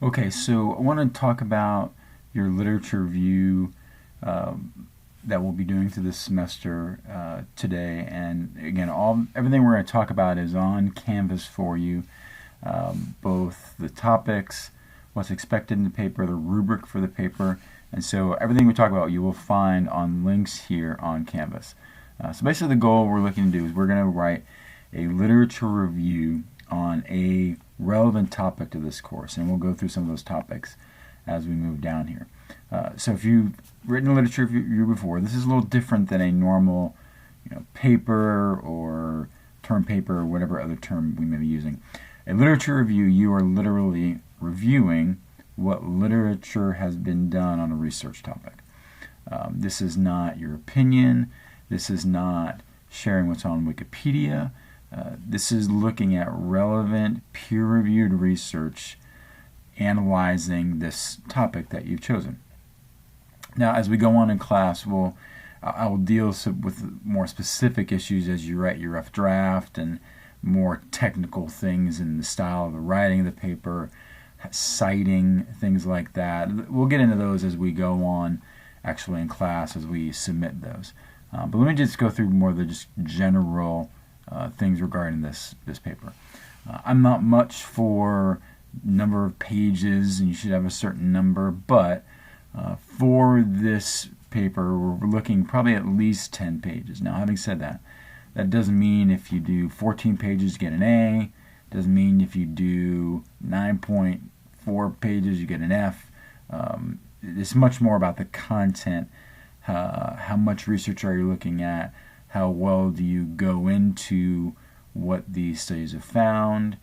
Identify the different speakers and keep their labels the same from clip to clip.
Speaker 1: Okay, so I want to talk about your literature review that we'll be doing through this semester today. And again, everything we're going to talk about is on Canvas for you, both the topics, what's expected in the paper, the rubric for the paper, and so everything we talk about you will find on links here on Canvas. So basically, the goal we're looking to do is we're going to write a literature review on a relevant topic to this course, and we'll go through some of those topics as we move down here. So if you've written a literature review before, this is a little different than a normal paper or term paper or whatever other term we may be using. A literature review, you are literally reviewing what literature has been done on a research topic. This is not your opinion. This is not sharing what's on Wikipedia. This is looking at relevant, peer-reviewed research analyzing this topic that you've chosen. Now, as we go on in class, I will deal with more specific issues as you write your rough draft and more technical things in the style of the writing of the paper, citing, things like that. We'll get into those as we go on actually in class as we submit those. But let me just go through more of the just general things regarding this paper. I'm not much for number of pages, and you should have a certain number, but for this paper, we're looking probably at least 10 pages. Now, having said that, that doesn't mean if you do 14 pages, you get an A. Doesn't mean if you do 9.4 pages, you get an F. It's much more about the content. How much research are you looking at? How well do you go into what these studies have found?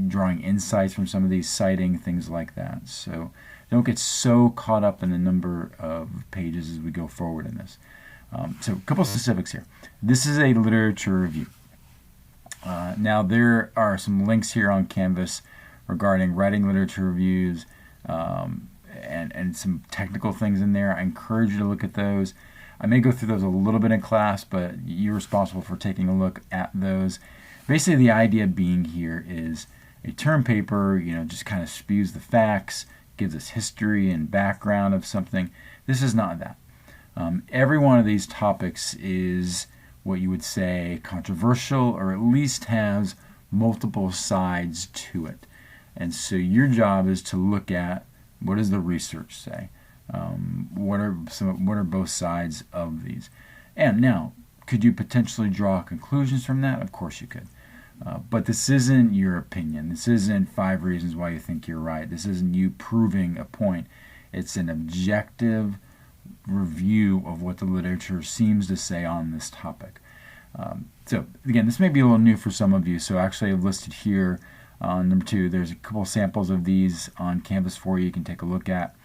Speaker 1: Drawing insights from some of these, citing, things like that. So don't get so caught up in the number of pages as we go forward in this. So a couple of specifics here. This is a literature review. Now there are some links here on Canvas regarding writing literature reviews and some technical things in there. I encourage you to look at those. I may go through those a little bit in class, but you're responsible for taking a look at those. Basically, the idea being here is a term paper, just kind of spews the facts, gives us history and background of something. This is not that. Every one of these topics is what you would say controversial, or at least has multiple sides to it. And so your job is to look at what does the research say. What are both sides of these? And now, could you potentially draw conclusions from that? Of course you could. But this isn't your opinion. This isn't 5 reasons why you think you're right. This isn't you proving a point. It's an objective review of what the literature seems to say on this topic. So again, this may be a little new for some of you. So actually I've listed here on number 2, there's a couple samples of these on Canvas for you can take a look at.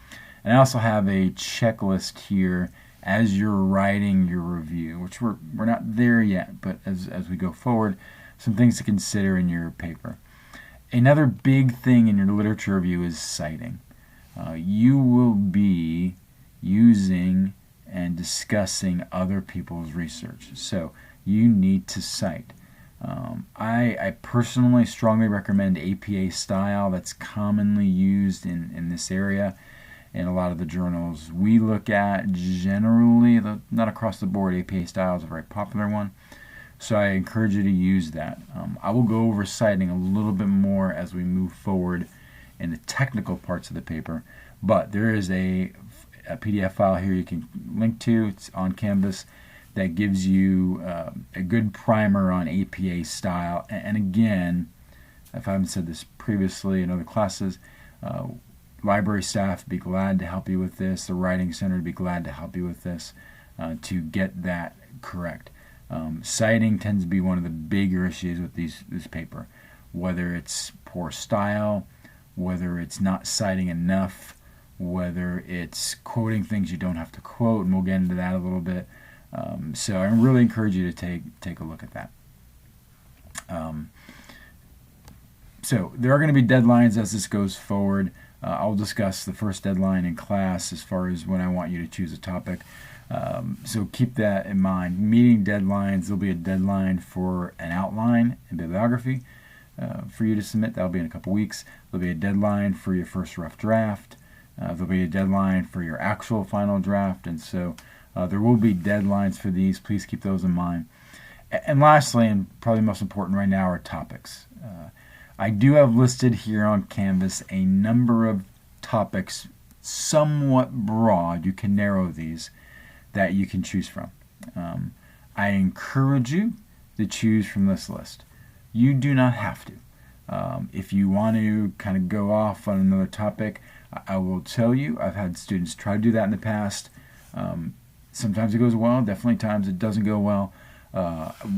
Speaker 1: And I also have a checklist here as you're writing your review, which we're not there yet, but as we go forward, some things to consider in your paper. Another big thing in your literature review is citing. You will be using and discussing other people's research, so you need to cite. I personally strongly recommend APA style. That's commonly used in this area in a lot of the journals we look at. Generally, not across the board, APA style is a very popular one. So I encourage you to use that. I will go over citing a little bit more as we move forward in the technical parts of the paper, but there is a PDF file here you can link to. It's on Canvas that gives you a good primer on APA style. And again, if I haven't said this previously in other classes, library staff would be glad to help you with this. The Writing Center would be glad to help you with this to get that correct. Citing tends to be one of the bigger issues with this paper, whether it's poor style, whether it's not citing enough, whether it's quoting things you don't have to quote, and we'll get into that a little bit. So I really encourage you to take a look at that. So there are going to be deadlines as this goes forward. I'll discuss the first deadline in class as far as when I want you to choose a topic. So keep that in mind. Meeting deadlines, there'll be a deadline for an outline and bibliography. for you to submit. That'll be in a couple weeks. There'll be a deadline for your first rough draft. There'll be a deadline for your actual final draft, and so there will be deadlines for these. Please keep those in mind. And lastly, and probably most important right now, are topics. I do have listed here on Canvas a number of topics, somewhat broad. You can narrow these that you can choose from. I encourage you to choose from this list. You do not have to. If you want to kind of go off on another topic, I will tell you, I've had students try to do that in the past. Sometimes it goes well, definitely times it doesn't go well.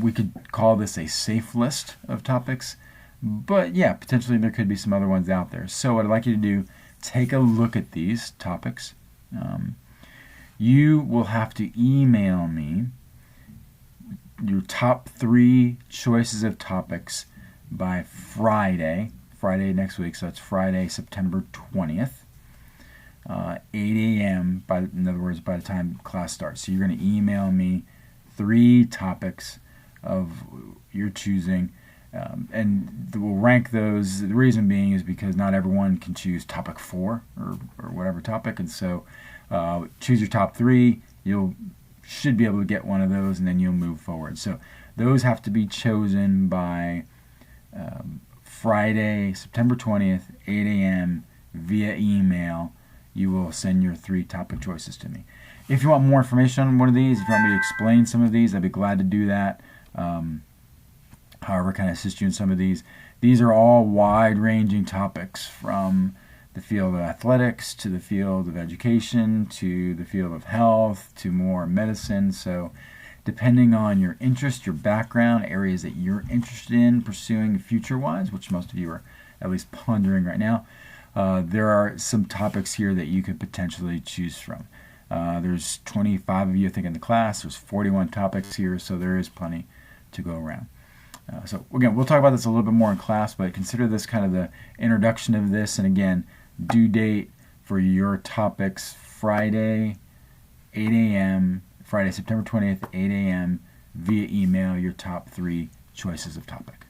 Speaker 1: We could call this a safe list of topics, but yeah, potentially there could be some other ones out there. So what I'd like you to do, take a look at these topics. You will have to email me your top 3 choices of topics by Friday next week. So it's Friday, September 20th, 8 a.m. In other words, by the time class starts. So you're going to email me 3 topics of your choosing, and we'll rank those. The reason being is because not everyone can choose topic 4 or whatever topic, and so choose your top 3. You should be able to get one of those, and then you'll move forward. So those have to be chosen by Friday, September 20th, 8 a.m. via email. You will send your 3 topic choices to me. If you want more information on one of these, if you want me to explain some of these, I'd be glad to do that. However, can I assist you in some of these? These are all wide-ranging topics, from the field of athletics to the field of education to the field of health to more medicine. So depending on your interest, your background, areas that you're interested in pursuing future-wise, which most of you are at least pondering right now, there are some topics here that you could potentially choose from. There's 25 of you, I think, in the class. There's 41 topics here, so there is plenty to go around. So again, we'll talk about this a little bit more in class, but consider this kind of the introduction of this. And again, due date for your topics, Friday, 8 a.m., Friday, September 20th, 8 a.m., via email, your top 3 choices of topic.